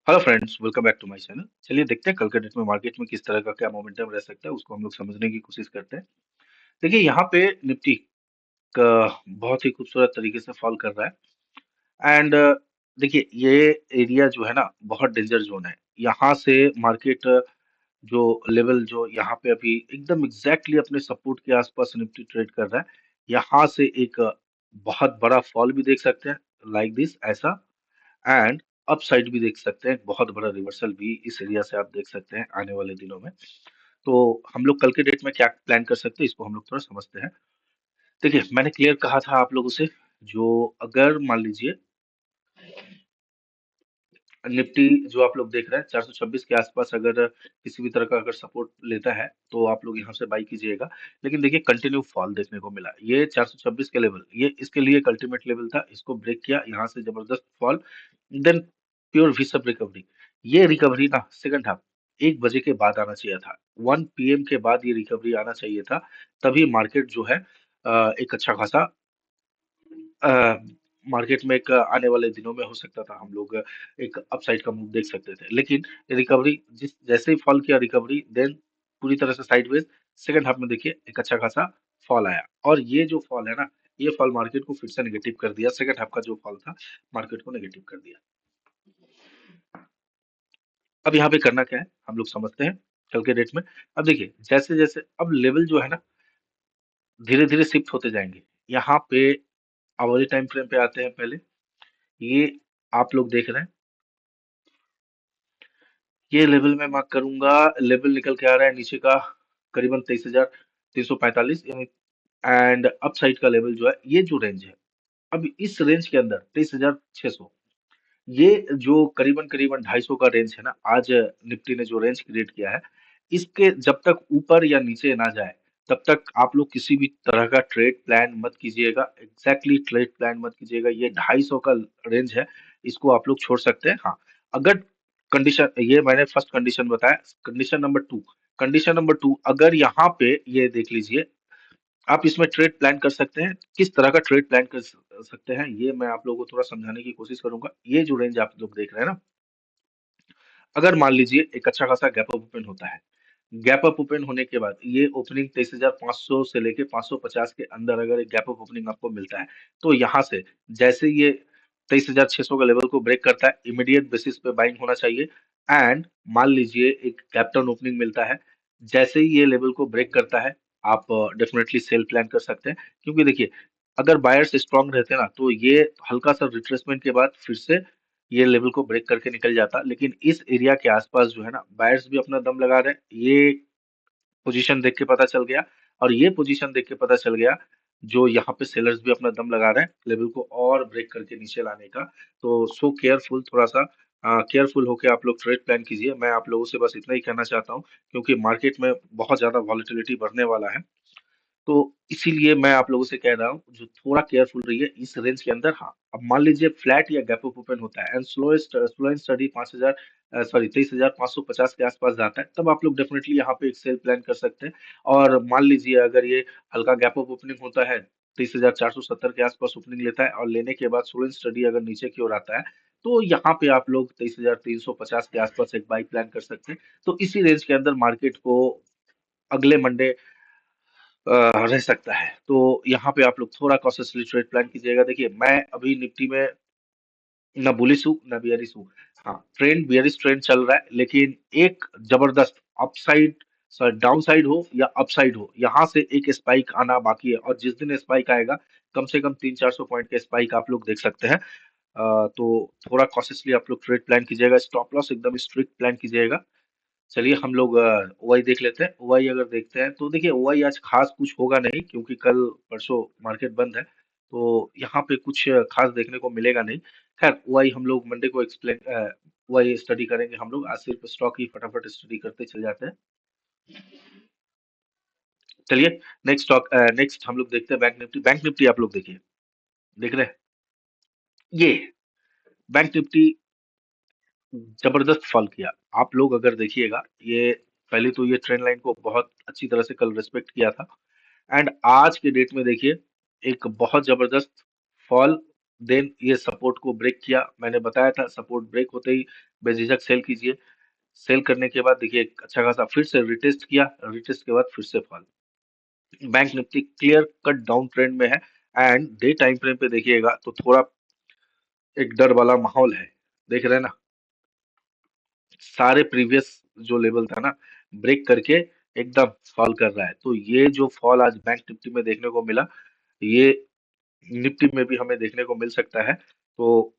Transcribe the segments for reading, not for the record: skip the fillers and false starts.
Hello friends, welcome back to my channel. चलिए देखते हैं कल के डेट में मार्केट में किस तरह का क्या मोमेंटम रह सकता है, उसको हम लोग समझने की कोशिश करते हैं। देखिए यहाँ पे निफ्टी का बहुत ही खूबसूरत तरीके से फॉल कर रहा है एंड देखिए ये एरिया जो है ना बहुत डेंजर जोन है। यहाँ से मार्केट जो लेवल जो यहाँ पे अभी एकदम एग्जैक्टली अपने सपोर्ट के आसपास निफ्टी ट्रेड कर रहा है, यहाँ से एक बहुत बड़ा फॉल भी देख सकते हैं, लाइक दिस ऐसा। एंड अपसाइड भी देख सकते हैं, एक बहुत बड़ा रिवर्सल भी इस एरिया से आप देख सकते हैं आने वाले दिनों में। तो हम लोग कल के डेट में क्या प्लान कर सकते हैं, इसको हम लोग थोड़ा समझते हैं। देखिए मैंने क्लियर कहा था आप लोगों से, जो अगर मान लीजिए निफ्टी जो आप लोग देख रहे हैं 426 के आसपास अगर किसी भी तरह का अगर सपोर्ट लेता है तो आप लोग यहाँ से बाई कीजिएगा। लेकिन देखिए कंटिन्यू फॉल देखने को मिला, ये 426 के लेवल ये इसके लिए एक अल्टीमेट लेवल था, इसको ब्रेक किया, यहाँ से जबरदस्त फॉल, देन प्योर वी सब रिकवरी। ये रिकवरी ना सेकंड हाफ 1 बजे के बाद आना चाहिए था, 1 PM के बाद ये रिकवरी आना चाहिए था। तभी मार्केट जो है एक अच्छा खासा अ, मार्केट में एक आने वाले दिनों में हो सकता था, हम लोग एक अपसाइड का मूव देख सकते थे। लेकिन रिकवरी जिस जैसे ही फॉल किया रिकवरी, देन पूरी तरह से साइडवेज सेकंड हाफ में देखिए एक अच्छा खासा फॉल आया, और ये जो फॉल है ना, ये फॉल मार्केट को फिर से नेगेटिव कर दिया। सेकंड हाफ का जो फॉल था मार्केट को नेगेटिव कर दिया। अब यहाँ पे करना क्या है हम लोग समझते हैं कल के डेट में। अब देखिए जैसे जैसे अब लेवल जो है ना धीरे धीरे शिफ्ट होते जाएंगे। यहाँ पे आवली टाइम फ्रेम पे आते हैं पहले। ये आप लोग देख रहे हैं, ये लेवल मैं मार्क करूंगा। लेवल निकल के आ रहा है नीचे का करीबन 23,345 यानी, एंड अप साइड का लेवल जो है ये जो रेंज है, अब इस रेंज के अंदर 23,600, ये जो करीबन करीबन 250 का रेंज है ना, आज निफ्टी ने जो रेंज क्रिएट किया है, इसके जब तक ऊपर या नीचे ना जाए तब तक आप लोग किसी भी तरह का ट्रेड प्लान मत कीजिएगा। एग्जैक्टली ट्रेड प्लान मत कीजिएगा, ये 250 का रेंज है, इसको आप लोग छोड़ सकते हैं। हाँ, अगर कंडीशन, ये मैंने फर्स्ट कंडीशन बताया। कंडीशन नंबर टू, अगर यहाँ पे ये देख लीजिए, आप इसमें ट्रेड प्लान कर सकते हैं। किस तरह का ट्रेड प्लान कर सकते हैं, ये मैं आप लोगों को थोड़ा समझाने की कोशिश करूंगा। ये जो रेंज आप लोग देख रहे हैं ना, अगर मान लीजिए एक अच्छा खासा गैप अप ओपन होता है, गैप अप ओपन होने के बाद ये ओपनिंग 23,500 से लेके 550 के अंदर अगर एक गैप अप ओपनिंग आपको मिलता है, तो यहाँ से जैसे ये 23,600 का लेवल को ब्रेक करता है, इमीडिएट बेसिस पे बाइंग होना चाहिए। एंड मान लीजिए एक गैप डाउन ओपनिंग मिलता है, जैसे ही ये लेवल को ब्रेक करता है, आप डेफिनेटली सेल प्लान कर सकते हैं। क्योंकि देखिए अगर बायर्स स्ट्रांग रहते ना तो ये हल्का सा रिट्रेसमेंट के बाद फिर से ये लेवल को ब्रेक करके निकल जाता। लेकिन इस एरिया के आसपास जो है ना, बायर्स भी अपना दम लगा रहे हैं, ये पोजीशन देख के पता चल गया। और ये पोजीशन देख के पता चल गया जो यहाँ पे सेलर्स भी अपना दम लगा रहे हैं लेवल को और ब्रेक करके नीचे लाने का। तो सो केयरफुल, थोड़ा सा केयरफुल होके आप लोग ट्रेड प्लान कीजिए। मैं आप लोगों से बस इतना ही कहना चाहता हूँ, क्योंकि मार्केट में बहुत ज्यादा वॉलेटिलिटी बढ़ने वाला है। तो इसीलिए मैं आप लोगों से कह रहा हूँ जो थोड़ा केयरफुल रहिए इस रेंज के अंदर। हाँ, अब मान लीजिए फ्लैट या गैप अप ओपन होता है and slow and study 5,000 sorry 23,550 के आसपास जाता है, तब आप लोग डेफिनेटली यहाँ पे एक सेल प्लान कर सकते हैं। और मान लीजिए अगर ये हल्का गैप अप ओपनिंग होता है, 23,470 के आसपास ओपनिंग लेता है और लेने के बाद स्लो एंड स्टडी अगर नीचे की ओर आता है, तो यहाँ पे आप लोग 23,350 के आसपास एक बाई प्लान कर सकते हैं। तो इसी रेंज के अंदर मार्केट को अगले मंडे रह सकता है। तो यहाँ पे आप लोग थोड़ा कॉशियसली ट्रेड प्लान कीजिएगा। देखिए मैं अभी निफ्टी में ना बुलिश हूँ ना बियरिश हूँ। हाँ, ट्रेंड बियरिश ट्रेंड चल रहा है, लेकिन एक जबरदस्त अपसाइड सॉरी डाउन साइड हो या अपसाइड हो, यहाँ से एक स्पाइक आना बाकी है। और जिस दिन स्पाइक आएगा, कम से कम 300-400 पॉइंट के स्पाइक आप लोग देख सकते हैं। तो थोड़ा कॉशियसली आप लोग ट्रेड प्लान कीजिएगा, स्टॉप लॉस एकदम स्ट्रिक्ट प्लान कीजिएगा। चलिए हम लोग ओआई देख लेते हैं। ओआई अगर देखते हैं तो देखिए ओआई आज खास कुछ होगा नहीं, क्योंकि कल परसों मार्केट बंद है, तो यहाँ पे कुछ खास देखने को मिलेगा नहीं। खैर ओआई हम लोग मंडे को एक्सप्लेन ओआई स्टडी करेंगे हम लोग। आज सिर्फ स्टॉक ही फटाफट स्टडी करते चले जाते हैं। चलिए नेक्स्ट हम लोग देखते हैं बैंक निफ्टी। बैंक निफ्टी आप लोग देखिए, देख रहे हैं ये बैंक निफ्टी जबरदस्त फॉल किया। आप लोग अगर देखिएगा, ये पहले तो ये ट्रेंड लाइन को बहुत अच्छी तरह से कल रिस्पेक्ट किया था, एंड आज के डेट में देखिए एक बहुत जबरदस्त फॉल देन ये सपोर्ट को ब्रेक किया, मैंने बताया था सपोर्ट ब्रेक होते ही बेझिझक सेल कीजिए। सेल करने के बाद देखिए एक अच्छा खासा फिर से रिटेस्ट किया, रिटेस्ट के बाद फिर से fall. Bank Nifty clear cut down trend में है एंड डे टाइम फ्रेम पे देखिएगा तो थोड़ा एक डर वाला माहौल है, देख रहे हैं ना, सारे प्रीवियस जो लेवल था ना ब्रेक करके एकदम फॉल कर रहा है। तो ये जो फॉल आज बैंक निफ्टी में देखने को मिला, ये निफ्टी में भी हमें देखने को मिल सकता है। तो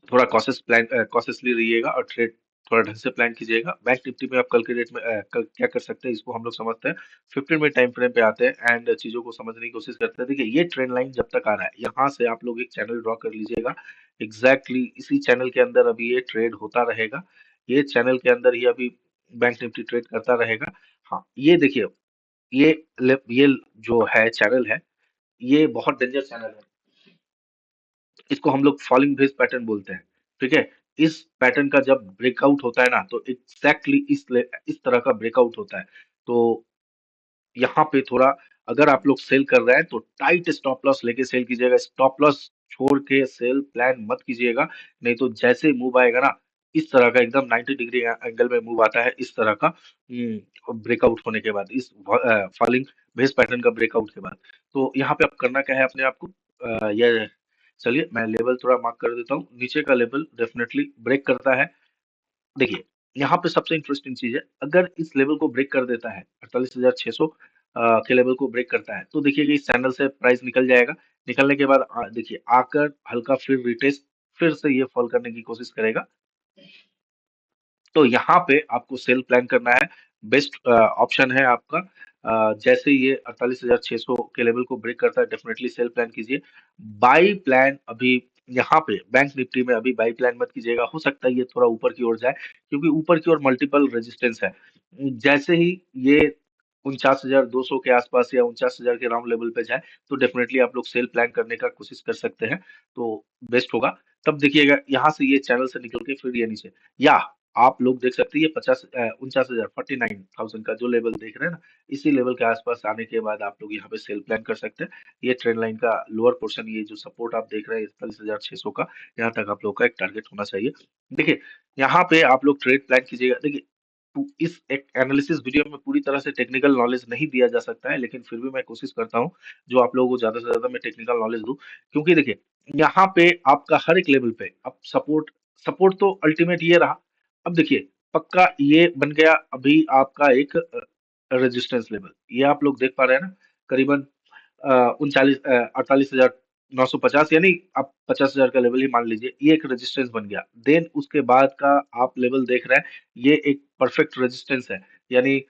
थोड़ा कॉशियसली रहिएगा और ट्रेड थोड़ा ढंग से प्लान कीजिएगा। बैंक निफ्टी में आप कल के डेट में कल क्या कर सकते हैं इसको हम लोग समझते हैं। 15 मिनट टाइम फ्रेम पे आते हैं एंड चीजों को समझने की कोशिश करते हैं। देखिए ये ट्रेंड लाइन जब तक आ रहा है यहाँ से आप लोग एक चैनल ड्रॉ कर लीजिएगा। एग्जैक्टली इसी चैनल के अंदर अभी ये ट्रेड होता रहेगा। ये चैनल के अंदर ही अभी बैंक निफ्टी ट्रेड करता रहेगा। हाँ ये देखिए, ये जो है चैनल है, ये बहुत डेंजर चैनल है। इसको हम लोग फॉलिंग वेज पैटर्न बोलते हैं। ठीक है, इस पैटर्न का जब ब्रेकआउट होता है ना तो एग्जैक्टली इस तरह का ब्रेकआउट होता है। तो यहाँ पे थोड़ा अगर आप लोग सेल कर रहे हैं तो टाइट स्टॉप लॉस लेके सेल कीजिएगा। स्टॉप लॉस छोड़ के सेल प्लान मत कीजिएगा, नहीं तो जैसे ही मूव आएगा ना इस तरह का एकदम 90 डिग्री एंगल में मूव आता है इस तरह का ब्रेकआउट होने के बाद, इस फॉलिंग बेस पैटर्न का ब्रेकआउट के बाद। तो यहाँ पे आप करना क्या है अपने आप को, ये चलिए मैं लेवल थोड़ा मार्क कर देता हूँ। नीचे का लेवल डेफिनेटली ब्रेक करता है। देखिए यहाँ पे सबसे इंटरेस्टिंग चीज है, अगर इस लेवल को ब्रेक कर देता है 48,600 के लेवल को ब्रेक करता है तो देखिए कि इस चैनल से प्राइस निकल जाएगा। निकलने के बाद देखिए आकर हल्का फिर रिटेस्ट, फिर से ये फॉल करने की कोशिश करेगा। तो यहाँ पे आपको सेल प्लान करना है। बेस्ट ऑप्शन है आपका, जैसे ही ये 48,600 के लेवल को ब्रेक करता है डेफिनेटली सेल प्लान कीजिए। बाई प्लान अभी यहाँ पे बैंक निफ्टी में अभी बाई प्लान मत कीजिएगा, हो सकता है ये थोड़ा ऊपर की ओर जाए क्योंकि ऊपर की ओर मल्टीपल रेजिस्टेंस है। जैसे ही ये 49,200 के आसपास या 49,000 के राउंड लेवल पे जाए तो डेफिनेटली आप लोग सेल प्लान करने का कोशिश कर सकते हैं, तो बेस्ट होगा। तब देखिएगा यहाँ से ये चैनल से निकल के फिर ये नीचे, या आप लोग देख सकते हैं ये 49,000 49,000 का जो लेवल देख रहे हैं ना, इसी लेवल के आसपास आने के बाद आप लोग यहाँ पे सेल प्लान कर सकते हैं। ये ट्रेंड लाइन का लोअर पोर्शन, ये जो सपोर्ट आप देख रहे हैं 41,600 का, यहाँ तक आप लोग का एक टारगेट होना चाहिए। देखिए यहाँ पे आप लोग ट्रेड प्लान कीजिएगा। देखिए इस एक एनालिसिस वीडियो में पूरी तरह से टेक्निकल नॉलेज नहीं दिया जा सकता है, लेकिन फिर भी मैं कोशिश करता हूँ जो आप लोगों को ज्यादा से ज्यादा मैं टेक्निकल नॉलेज दूं। क्योंकि देखिए यहाँ पे आपका हर एक लेवल पे अब सपोर्ट, सपोर्ट तो अल्टीमेट ये रहा। अब देखिए पक्का ये बन गया अभी आपका एक रेजिस्टेंस लेवल, ये आप लोग देख पा रहे हैं ना, करीबन 48,950, यानी आप 50,000 का लेवल ही मान लीजिए, ये एक रेजिस्टेंस बन गया। देन उसके बाद का आप लेवल देख रहे हैं ये एक परफेक्ट रेजिस्टेंस है, यानी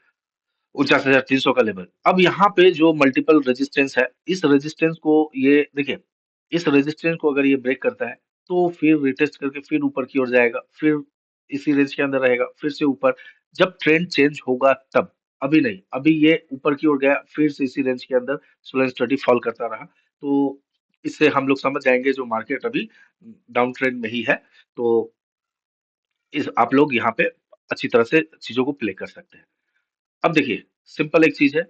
49,300 का लेवल। अब यहाँ पे जो मल्टीपल रेजिस्टेंस है, इस रेजिस्टेंस को ये देखिए, इस रेजिस्टेंस को अगर ये ब्रेक करता है तो फिर रिटेस्ट करके फिर ऊपर की ओर जाएगा, फिर इसी रेंज के अंदर रहेगा, फिर से ऊपर। जब ट्रेंड चेंज होगा तब, अभी नहीं, अभी ये ऊपर की ओर गया फिर से इसी रेंज के अंदर स्लो एंड स्टडी फॉल करता रहा। तो इससे हम लोग समझ जाएंगे जो मार्केट अभी डाउन ट्रेंड में ही है। तो इस आप लोग यहाँ पे अच्छी तरह से चीजों को प्ले कर सकते हैं। अब देखिए सिंपल एक चीज है,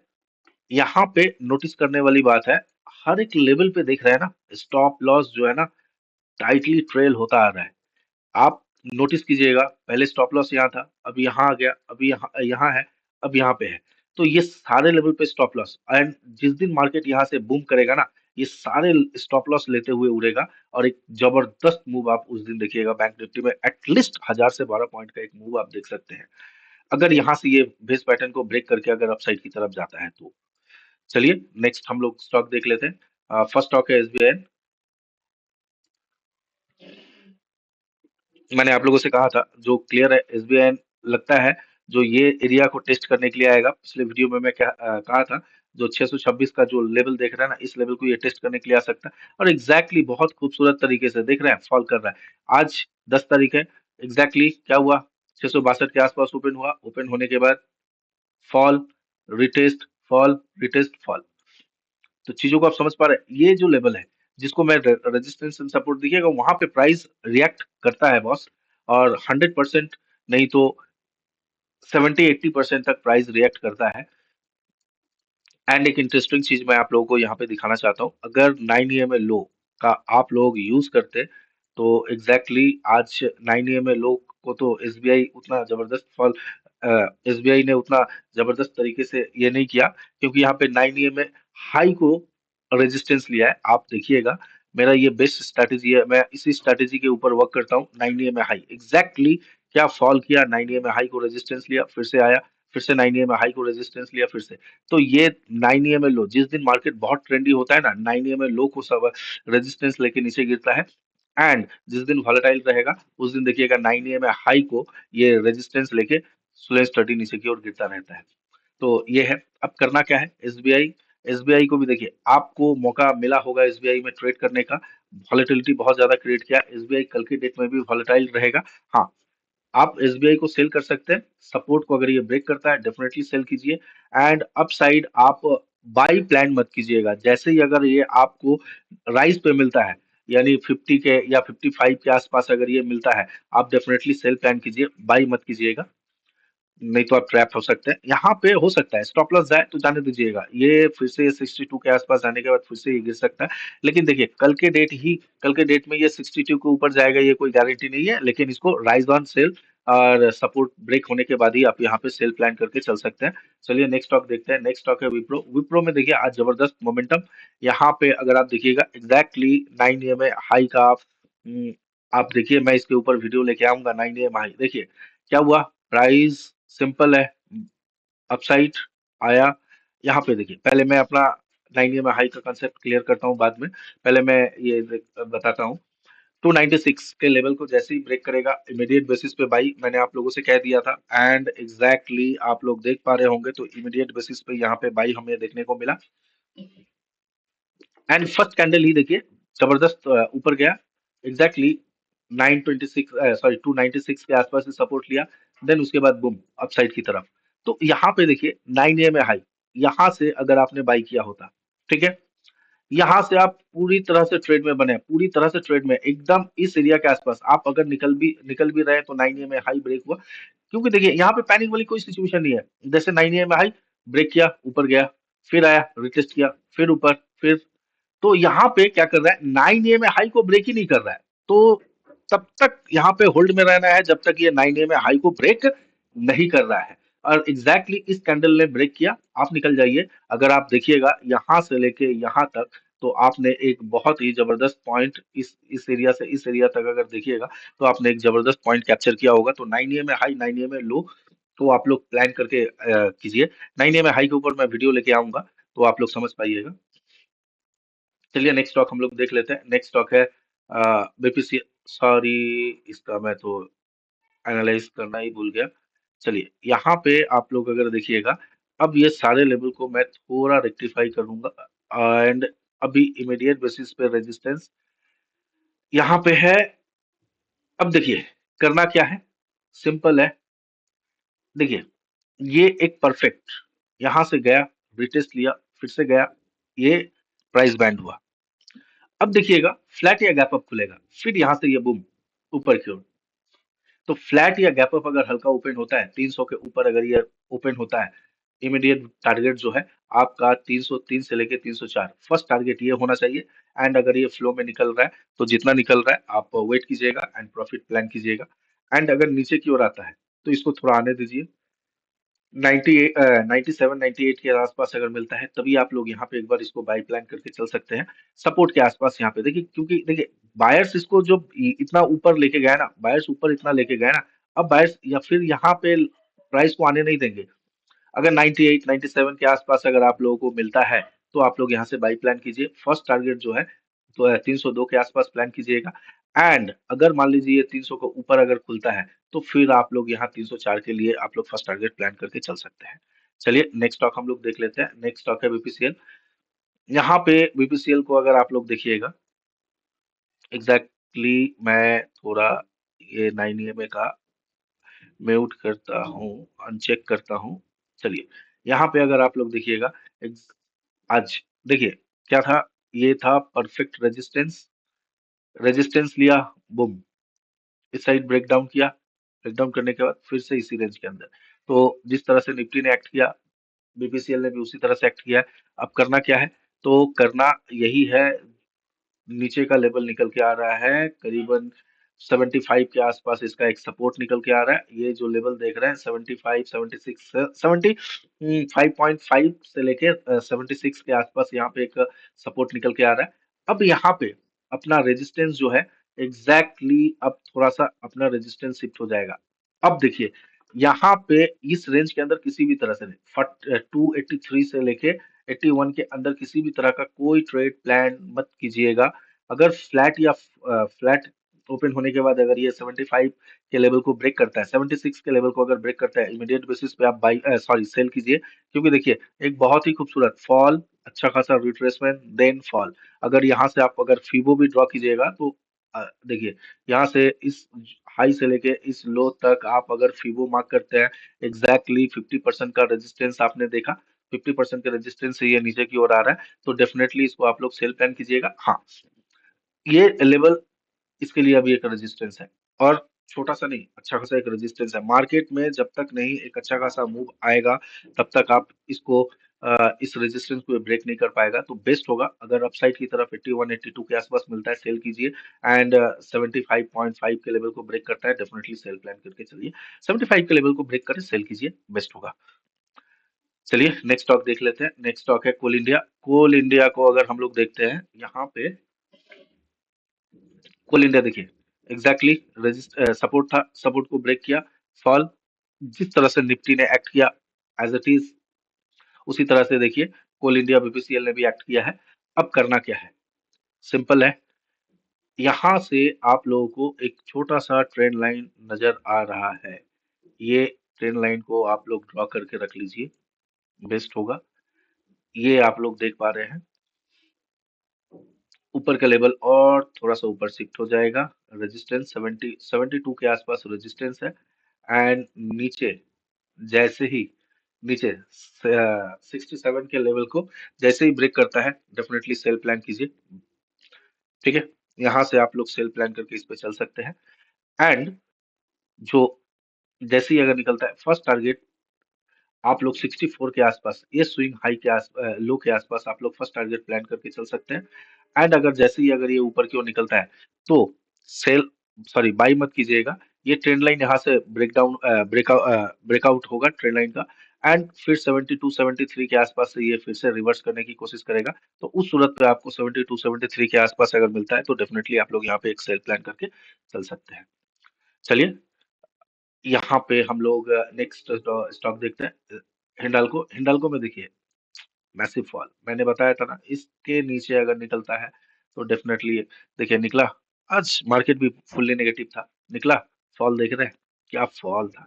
यहाँ पे नोटिस करने वाली बात है, हर एक लेवल पे देख रहे हैं ना, स्टॉप लॉस जो है ना टाइटली ट्रेल होता आ रहा है। आप नोटिस कीजिएगा, पहले स्टॉप लॉस यहाँ था, अब यहाँ आ गया, अभी यहाँ यहाँ है, अब यहाँ पे है। तो ये सारे लेवल पे स्टॉप लॉस, एंड जिस दिन मार्केट यहाँ से बूम करेगा ना, ये सारे स्टॉप लॉस लेते हुए उड़ेगा और एक जबरदस्त मूव आप उस दिन देखिएगा। बैंक निफ्टी में एटलीस्ट 1000 से 12 पॉइंट का एक मूव आप देख सकते हैं, अगर यहाँ से ये बेस पैटर्न को ब्रेक करके अगर अपसाइड की तरफ जाता है तो। चलिए नेक्स्ट हम लोग स्टॉक देख लेते हैं। फर्स्ट स्टॉक है एसबीआई। मैंने आप लोगों से कहा था जो क्लियर है एसबीआई, लगता है जो ये एरिया को टेस्ट करने के लिए आएगा। पिछले वीडियो में मैं क्या कहा था, जो 626 का जो लेवल देख रहा है ना, इस लेवल को ये टेस्ट करने के लिए आ सकता है। और एग्जैक्टली बहुत खूबसूरत तरीके से देख रहे हैं फॉल कर रहा है। आज 10 तारीख है, एग्जैक्टली क्या हुआ, 662 के आसपास ओपन हुआ, ओपन होने के बाद fall, retest, fall, retest, fall. तो चीजों को आप समझ पा रहे हैं, ये जो लेवल है जिसको मैं रेजिस्टेंस एंड सपोर्ट दिखेगा वहां पे प्राइस रिएक्ट करता है बॉस। और 100% नहीं तो 70-80% तक प्राइस रिएक्ट करता है। एंड एक इंटरेस्टिंग चीज मैं आप लोगों को यहाँ पे दिखाना चाहता हूँ, अगर 9 EMA लो का आप लोग यूज करते तो एग्जैक्टली आज 9 EMA लोग को तो एसबीआई उतना जबरदस्त फॉल, एसबीआई ने उतना जबरदस्त तरीके से ये नहीं किया, क्योंकि यहाँ पे 9 EMA हाई को रेजिस्टेंस लिया है। आप देखिएगा, मेरा ये बेस्ट स्ट्रैटेजी है, मैं इसी स्ट्रैटेजी के ऊपर वर्क करता हूँ। 9 EMA हाई एग्जैक्टली क्या फॉल किया, 9 EMA हाई को रेजिस्टेंस लिया, फिर से आया, फिर से 9 EMA हाई को रेजिस्टेंस लिया, फिर से। तो ये 9 EMA लो, जिस दिन मार्केट बहुत ट्रेंडी होता है ना, 9 EMA लो को सब रेजिस्टेंस लेके नीचे गिरता है। एंड जिस दिन वॉलेटाइल रहेगा उस दिन देखिएगा 9 EMA हाई को ये रेजिस्टेंस लेके स्लो स्टडी नीचे की ओर गिरता रहता है। तो ये है। अब करना क्या है, एसबीआई, एसबीआई को भी देखिए, आपको मौका मिला होगा एसबीआई में ट्रेड करने का। वॉलेटिलिटी बहुत ज्यादा क्रिएट किया, एसबीआई कल के डेट में भी वॉलेटाइल रहेगा। हाँ, आप एसबीआई को सेल कर सकते हैं, सपोर्ट को अगर ये ब्रेक करता है डेफिनेटली सेल कीजिए। एंड अपसाइड आप बाई प्लान मत कीजिएगा, जैसे ही अगर ये आपको राइज पे मिलता है, यानी 50 के या 55 के आसपास अगर ये मिलता है, आप डेफिनेटली सेल प्लान कीजिए, बाई मत कीजिएगा, नहीं तो आप ट्रैप हो सकते हैं। यहाँ पे हो सकता है स्टॉप लॉस जाए तो जाने दीजिएगा, ये फिर से 62 के आसपास जाने के बाद फिर से ये गिर सकता है। लेकिन देखिए कल के डेट में ये 62 के ऊपर जाएगा ये कोई गारंटी नहीं है, लेकिन इसको राइज ऑन सेल और सपोर्ट ब्रेक होने के बाद ही आप यहाँ पे सेल प्लान करके चल सकते हैं। चलिए नेक्स्ट स्टॉक देखते हैं। नेक्स्ट स्टॉक है विप्रो। विप्रो में देखिए आज जबरदस्त मोमेंटम, यहाँ पे अगर आप देखिएगा एग्जैक्टली 9 EMA हाई का आप देखिए, मैं इसके ऊपर वीडियो लेके आऊंगा। 9 EMA हाई देखिए क्या हुआ, प्राइस सिंपल है, अपसाइड आया। यहाँ पे देखिए, पहले मैं अपना 9 EMA हाई का कंसेप्ट क्लियर करता हूँ, बाद में पहले मैं ये बताता हूँ। 296 के लेवल को जैसे ही ब्रेक करेगा इमीडिएट बेसिस पे बाई, मैंने आप लोगों से कह दिया था। एंड एग्जैक्टली आप लोग देख पा रहे होंगे, तो इमीडिएट बेसिस पे यहाँ पे बाई हमें देखने को मिला। एंड फर्स्ट कैंडल ही देखिए जबरदस्त ऊपर गया, एग्जैक्टली 926, सॉरी 296 के आसपास से सपोर्ट लिया, देन उसके बाद बुम अपसाइड की तरफ। तो यहाँ पे देखिए 9 EMA हाई, यहाँ से अगर आपने बाई किया होता, ठीक है, यहाँ से आप पूरी तरह से ट्रेड में बने, पूरी तरह से ट्रेड में एकदम इस एरिया के आसपास आप अगर निकल भी रहे तो 9 EMA हाई ब्रेक हुआ, क्योंकि देखिए यहाँ पे पैनिक वाली कोई सिचुएशन नहीं है। जैसे 9 EMA हाई ब्रेक किया, ऊपर गया, फिर आया, रिटेस्ट किया, फिर ऊपर, फिर, तो यहाँ पे क्या कर रहा है, 9 EMA हाई को ब्रेक ही नहीं कर रहा है। तो तब तक यहाँ पे होल्ड में रहना है जब तक ये 9 EMA हाई को ब्रेक नहीं कर रहा है। और एग्जैक्टली इस कैंडल ने ब्रेक किया, आप निकल जाइए। अगर आप देखिएगा यहाँ से लेके यहाँ तक, तो आपने एक बहुत ही जबरदस्त पॉइंट इस एरिया से इस एरिया तक अगर देखिएगा, तो आपने एक जबरदस्त पॉइंट कैप्चर किया होगा। तो 9 EMA हाई 9 EMA लो तो आप लोग प्लान करके कीजिए। 9 EMA हाई के ऊपर मैं वीडियो लेके आऊंगा, तो आप लोग समझ पाइएगा। चलिए नेक्स्ट स्टॉक हम लोग देख लेते हैं। नेक्स्ट स्टॉक है बीपीसी, सॉरी इसका मैं तो एनालाइज करना ही भूल गया। चलिए यहाँ पे आप लोग अगर देखिएगा, अब ये सारे लेवल को मैं थोड़ा रेक्टिफाई करूंगा। एंड अभी इमीडिएट बेसिस पे रेजिस्टेंस यहाँ पे है। अब देखिए करना क्या है, सिंपल है। देखिए ये एक परफेक्ट यहाँ से गया, रिटेस्ट लिया, फिर से गया, ये प्राइस बैंड हुआ। अब देखिएगा फ्लैट या गैप अप खुलेगा, फिर यहाँ से ये बूम ऊपर की ओर। तो फ्लैट या गैप अप अगर हल्का ओपन होता है 300 के ऊपर, अगर ये ओपन होता है, इमीडिएट टारगेट जो है आपका 303 से लेके 304, फर्स्ट टारगेट ये होना चाहिए। एंड अगर ये फ्लो में निकल रहा है तो जितना निकल रहा है आप वेट कीजिएगा एंड प्रॉफिट प्लान कीजिएगा। एंड अगर नीचे की ओर आता है तो इसको थोड़ा आने दीजिए, 98, 97 98 के आसपास अगर मिलता है तभी आप लोग यहाँ पे एक बार इसको बाई प्लान करके चल सकते हैं। सपोर्ट के आसपास यहाँ पे देखिए, क्योंकि देखिए बायर्स इसको जो इतना ऊपर लेके गए ना, बायर्स ऊपर इतना लेके गए ना, अब बायर्स या फिर यहाँ पे प्राइस को आने नहीं देंगे। अगर 98 97 के आसपास अगर आप लोगों को मिलता है तो आप लोग यहाँ से बाई प्लान कीजिए। फर्स्ट टारगेट जो है तो 302 के आसपास प्लान कीजिएगा। एंड अगर मान लीजिए ये 300 को ऊपर अगर खुलता है तो फिर आप लोग यहाँ 304 के लिए आप लोग फर्स्ट टारगेट प्लान करके चल सकते हैं। चलिए नेक्स्ट स्टॉक हम लोग देख लेते हैं। नेक्स्ट स्टॉक है बीपीसीएल। यहाँ पे बीपीसीएल को अगर आप लोग देखिएगा, एग्जैक्टली मैं थोड़ा ये 9 EMA का म्यूट करता हूँ, अनचेक करता हूँ। चलिए यहाँ पे अगर आप लोग देखिएगा, आज देखिए क्या था, ये था परफेक्ट रेजिस्टेंस, रेजिस्टेंस लिया, बुम इस साइड ब्रेक डाउन किया, ब्रेक डाउन करने के बाद फिर से इसी रेंज के अंदर। तो जिस तरह से निफ्टी ने एक्ट किया, बीपीसीएल ने भी उसी तरह से एक्ट किया है। अब करना क्या है, तो करना यही है, नीचे का लेवल निकल के आ रहा है करीबन 75 के आसपास, इसका एक सपोर्ट निकल के आ रहा है। ये जो लेवल देख रहे हैं 75, 76, 75.5 से लेके 76 के आसपास यहाँ पे एक सपोर्ट निकल के आ रहा है। अब यहाँ पे अपना रेजिस्टेंस जो है एग्जैक्टली अब थोड़ा सा अपना रेजिस्टेंस शिफ्ट हो जाएगा। अब देखिए यहाँ पे इस रेंज के अंदर किसी भी तरह से नहीं, 283 से लेके 81 के अंदर किसी भी तरह का कोई ट्रेड प्लान मत कीजिएगा। अगर फ्लैट या फ्लैट ओपन होने के बाद अगर ये 75 के लेवल को ब्रेक करता है, 76 के लेवल को अगर ब्रेक करता है, इमीडिएट बेसिस पे आप बाई सॉरी सेल कीजिए। क्योंकि देखिए एक बहुत ही खूबसूरत फॉल, अच्छा खासा रिट्रेसमेंट, देन फॉल। अगर यहाँ से आप अगर फीबो भी ड्रॉ कीजिएगा तो देखिए यहाँ से इस हाई से लेके इस लो तक आप अगर फीबो मार्क करते हैं, एग्जैक्टली 50% का रेजिस्टेंस आपने देखा, 50% के रेजिस्टेंस से ये नीचे की ओर आ रहा है, तो डेफिनेटली इसको आप लोग सेल प्लान कीजिएगा। हाँ, ये लेवल इसके लिए अभी एक रेजिस्टेंस है, और छोटा सा नहीं, अच्छा खासा एक रेजिस्टेंस है। मार्केट में जब तक नहीं एक अच्छा खासा मूव आएगा तब तक आप इसको इस रेजिस्टेंस को ब्रेक नहीं कर पाएगा। तो बेस्ट होगा अगर अपसाइड की तरफ 81 82 के आसपास मिलता है सेल कीजिए, एंड 75.5 के लेवल को ब्रेक करता है डेफिनेटली सेल प्लान करके चलिए। 75 के लेवल को ब्रेक करें सेल कीजिए, बेस्ट होगा। चलिए नेक्स्ट स्टॉक देख लेते हैं। नेक्स्ट स्टॉक है कोल इंडिया। कोल इंडिया को अगर हम लोग देखते हैं यहाँ पे, कोल इंडिया देखिए एग्जैक्टली सपोर्ट था, सपोर्ट को ब्रेक किया, फॉल। जिस तरह से निफ्टी ने एक्ट किया एज इट इज, उसी तरह से देखिए कोल इंडिया बीपीसीएल ने भी एक्ट किया है। अब करना क्या है, सिंपल है। यहाँ से आप लोगों को एक छोटा सा ट्रेंड लाइन नजर आ रहा है, ये ट्रेंड लाइन को आप लोग ड्रॉ करके रख लीजिए, बेस्ट होगा। ये आप लोग देख पा रहे हैं, ऊपर का लेवल और थोड़ा सा ऊपर शिफ्ट हो जाएगा। रेजिस्टेंस 72 के आसपास रेजिस्टेंस है, एंड नीचे जैसे ही नीचे 67 के लेवल को जैसे ही ब्रेक करता है डेफिनेटली सेल प्लान कीजिए। ठीक है, यहाँ से आप लोग सेल प्लान करके इस पे चल सकते हैं। एंड जो जैसे ही अगर निकलता है फर्स्ट टारगेट, आप लोग 64 के आसपास, ये स्विंग हाई के लो के आसपास आप लोग फर्स्ट टारगेट प्लान करके चल सकते हैं। एंड अगर जैसे ही अगर ये ऊपर की ओर निकलता है तो सेल सॉरी बाई मत कीजिएगा। ये ट्रेंड लाइन यहाँ से ब्रेकआउट होगा ट्रेंड लाइन का, एंड फिर 72 73 के आसपास से ये फिर से रिवर्स करने की कोशिश करेगा। तो उस सूरत पे आपको 72 73 के आसपास अगर मिलता है तो डेफिनेटली आप लोग यहाँ पे एक सेल प्लान करके चल सकते हैं। चलिए यहाँ पे हम लोग नेक्स्ट स्टॉक देखते हैं, हिंडाल्को। हिंडाल्को में देखिए मैसिव फॉल, मैंने बताया था ना, इसके नीचे अगर निकलता है तो डेफिनेटली देखिए निकला, आज मार्केट भी फुल्ली नेगेटिव था, निकला, फॉल देख रहे हैं, क्या फॉल था।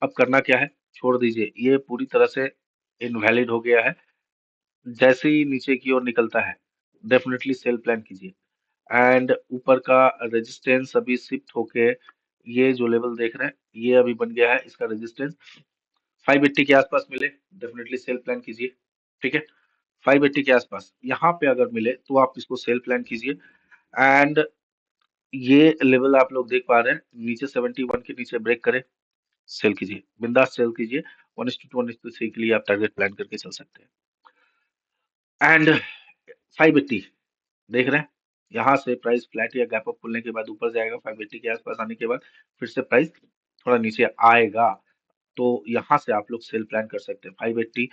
अब करना क्या है, छोड़ दीजिए, ये पूरी तरह से इनवैलिड हो गया है। जैसे ही नीचे की ओर निकलता है डेफिनेटली सेल प्लान कीजिए। एंड ऊपर का रेजिस्टेंस अभी शिफ्ट होके ये जो लेवल देख रहे हैं ये अभी बन गया है इसका रेजिस्टेंस, 580 के आसपास मिले डेफिनेटली सेल प्लान कीजिए। ठीक है, 580 के आसपास यहाँ पे अगर मिले तो आप इसको सेल प्लान कीजिए। एंड ये लेवल आप लोग देख पा रहे हैं, नीचे 71 के नीचे ब्रेक करे सेल कीजिए, बिंदास सेल कीजिए। 1:2 1:3 के लिए आप टारगेट प्लान करके चल सकते हैं। एंड 580 देख रहे हैं, यहाँ से प्राइस फ्लैट या गैप अप खुलने के बाद ऊपर जाएगा, 580 के आसपास आने के बाद फिर से प्राइस थोड़ा नीचे आएगा, तो यहाँ से आप लोग सेल प्लान कर सकते हैं। 580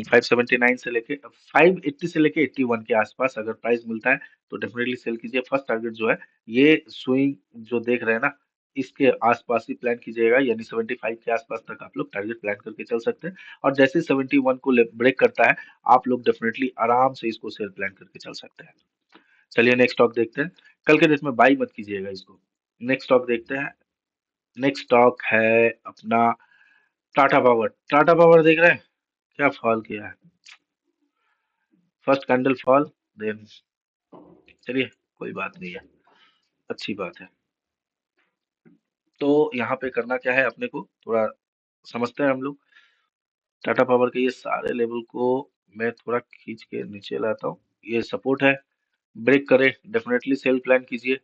579 से लेके 580 से लेके 81 के आसपास अगर प्राइस मिलता है तो डेफिनेटली सेल कीजिए। फर्स्ट टारगेट जो है ये स्विंग जो देख रहे हैं ना, इसके आसपास ही प्लान कीजिएगा, यानी 75 के आसपास तक आप लोग टारगेट प्लान करके चल सकते हैं। और जैसे 71 को ब्रेक करता है आप लोग डेफिनेटली आराम से इसको सेल प्लान करके चल सकते हैं। चलिए नेक्स्ट स्टॉक देखते हैं, कल के डेट में बाई मत कीजिएगा इसको। नेक्स्ट स्टॉक देखते हैं, नेक्स्ट स्टॉक है अपना टाटा पावर। टाटा पावर देख रहे हैं क्या फॉल किया है, फर्स्ट कैंडल फॉल, देन चलिए कोई बात नहीं है, अच्छी बात है। तो यहाँ पे करना क्या है, अपने को थोड़ा समझते हैं हम लोग। टाटा पावर के ये सारे लेवल को मैं थोड़ा खींच के नीचे लाता हूँ, ये सपोर्ट है, ब्रेक करे डेफिनेटली सेल प्लान कीजिए।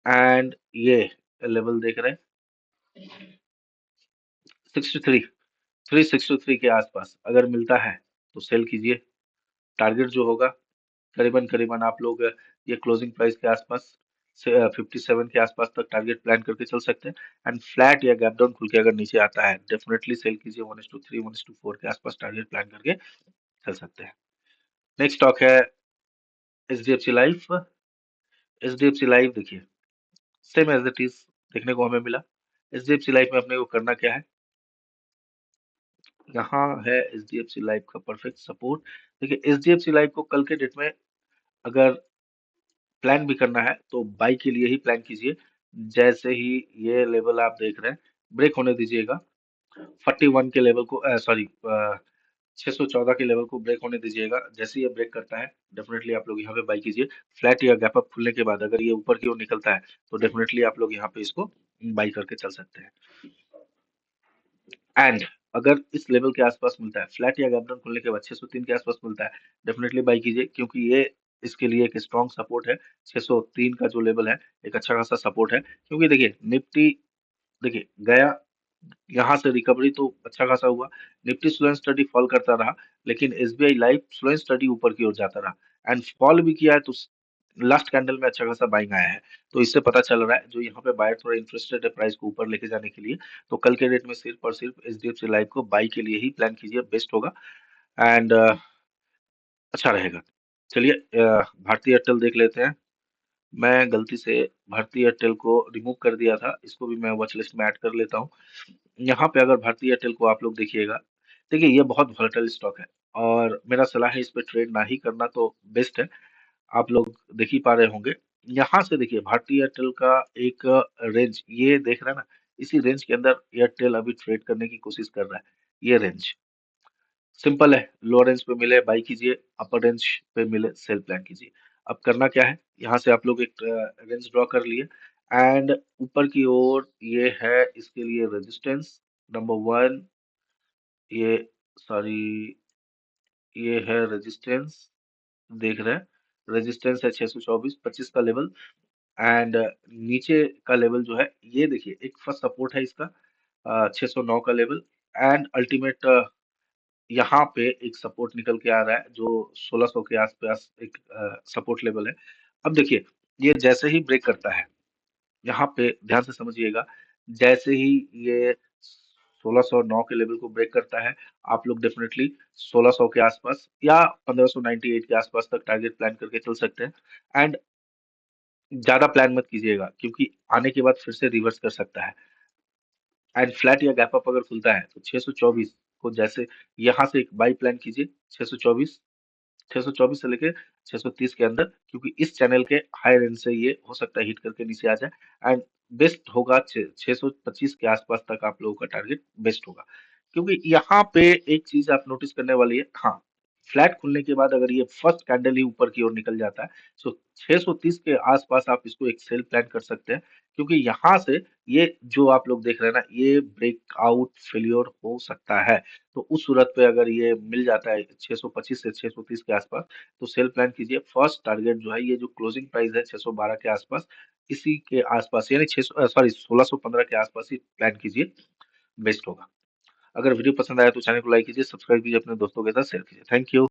एंड ये लेवल देख रहे हैं 63 363 के आसपास अगर मिलता है तो सेल कीजिए। टारगेट जो होगा करीबन आप लोग ये क्लोजिंग प्राइस के आसपास से 57 के आसपास तक टारगेट प्लान करके चल सकते हैं। एंड फ्लैट या गैप डाउन खुल के अगर नीचे आता है, डेफिनेटली सेल कीजिए। 1:3 1:4 के आसपास टारगेट प्लान करके चल सकते हैं। नेक्स्ट स्टॉक है एचडीएफसी लाइफ। एचडीएफसी लाइफ देखिए, सेम एज इट इज देखने को हमें मिला। एचडीएफसी लाइफ में अपने को करना क्या है, यहाँ है एचडीएफसी लाइफ का परफेक्ट सपोर्ट। देखिए एचडीएफसी लाइफ को कल के डेट में अगर प्लान भी करना है तो बाई के लिए ही प्लान कीजिए। जैसे ही ये लेवल आप देख रहे हैं ब्रेक होने दीजिएगा, 41 के लेवल को, सॉरी 614 के लेवल को ब्रेक होने दीजिएगा। जैसे ही ये ब्रेक करता है डेफिनेटली आप लोग यहाँ पे बाई कीजिए। फ्लैट या गैप अप खुलने के बाद अगर ये ऊपर की ओर निकलता है तो डेफिनेटली आप लोग यहाँ पे इसको बाई करके चल सकते हैं। एंड अगर इस लेवल के आसपास मिलता है, फ्लैट या गैप डाउन खुलने के बाद 603 के आसपास मिलता है, डेफिनेटली बाई कीजिए, क्योंकि ये इसके लिए एक स्ट्रॉन्ग सपोर्ट है। 603 का जो लेवल है एक अच्छा खासा सपोर्ट है, क्योंकि देखिए निफ्टी, देखिए गया यहाँ से रिकवरी तो अच्छा खासा हुआ। Nifty slow and study fall करता रहा, लेकिन SBI life slow and study ऊपर की ओर जाता रहा एंड फॉल भी किया है, तो लास्ट कैंडल में अच्छा खासा बाइंग आया है। तो इससे पता चल रहा है जो यहाँ पे बायर थोड़ा इंटरेस्टेड है प्राइस को ऊपर लेके जाने के लिए, तो कल के डेट में सिर्फ और सिर्फ एचडीएफसी लाइफ को बाई के लिए ही प्लान कीजिए, बेस्ट होगा एंड अच्छा रहेगा। चलिए भारतीय एयरटेल देख लेते हैं। मैं गलती से भारतीय एयरटेल को रिमूव कर दिया था, इसको भी मैं वॉच लिस्ट में ऐड कर लेता हूँ। यहाँ पे अगर भारतीय एयरटेल को आप लोग देखिएगा, देखिए ये बहुत वोलेटाइल स्टॉक है और मेरा सलाह है इस पे ट्रेड ना ही करना तो बेस्ट है। आप लोग देख ही पा रहे होंगे, यहाँ से देखिए भारतीय एयरटेल का एक रेंज ये देख रहे हैं ना, इसी रेंज के अंदर एयरटेल अभी ट्रेड करने की कोशिश कर रहा है। ये रेंज सिंपल है, लोअर रेंज पे मिले बाई कीजिए, अपर रेंज पे मिले सेल प्लान कीजिए। अब करना क्या है, यहाँ से आप लोग एक रेंज ड्रॉ कर लिए एंड ऊपर की ओर ये है इसके लिए रेजिस्टेंस नंबर 1, ये सॉरी ये है रेजिस्टेंस, देख रहे हैं रेजिस्टेंस है 624 25 का लेवल एंड नीचे का लेवल जो है ये देखिए एक फर्स्ट सपोर्ट है इसका 609 का लेवल एंड अल्टीमेट यहाँ पे एक सपोर्ट निकल के आ रहा है जो 1600 के आसपास एक सपोर्ट लेवल है। अब देखिए ये जैसे ही ब्रेक करता है, यहाँ पे ध्यान से समझिएगा, जैसे ही ये 1609 के लेवल को ब्रेक करता है, आप लोग डेफिनेटली 1600 के आसपास या 1598 के आसपास तक टारगेट प्लान करके चल सकते हैं एंड ज्यादा प्लान मत कीजिएगा, क्योंकि आने के बाद फिर से रिवर्स कर सकता है एंड फ्लैट या गैप अप अगर खुलता है तो 624 को जैसे यहाँ से एक बाई प्लान कीजिए। 624 624 से लेके 630 के अंदर, क्योंकि इस चैनल के हाई रेंज से ये हो सकता है हिट करके नीचे आ जाए एंड बेस्ट होगा 625 के आसपास तक आप लोगों का टारगेट बेस्ट होगा। क्योंकि यहाँ पे एक चीज आप नोटिस करने वाली है, हाँ फ्लैट खुलने के बाद अगर ये फर्स्ट कैंडल ही ऊपर की ओर निकल जाता है तो 630 के आसपास आप इसको एक सेल प्लान कर सकते हैं, क्योंकि यहाँ से ये जो आप लोग देख रहे हैं ना ये ब्रेकआउट फेलियर हो सकता है। तो उस सूरत पे अगर ये मिल जाता है 625 से 630 के आसपास तो सेल प्लान कीजिए। फर्स्ट टारगेट जो है ये जो क्लोजिंग प्राइस है 612 के आसपास, इसी के आसपास यानी 600 सॉरी 1615 के आसपास ही प्लान कीजिए, बेस्ट होगा। अगर वीडियो पसंद आया तो चैनल को लाइक कीजिए, सब्सक्राइब कीजिए, अपने दोस्तों के साथ शेयर कीजिए। Thank you.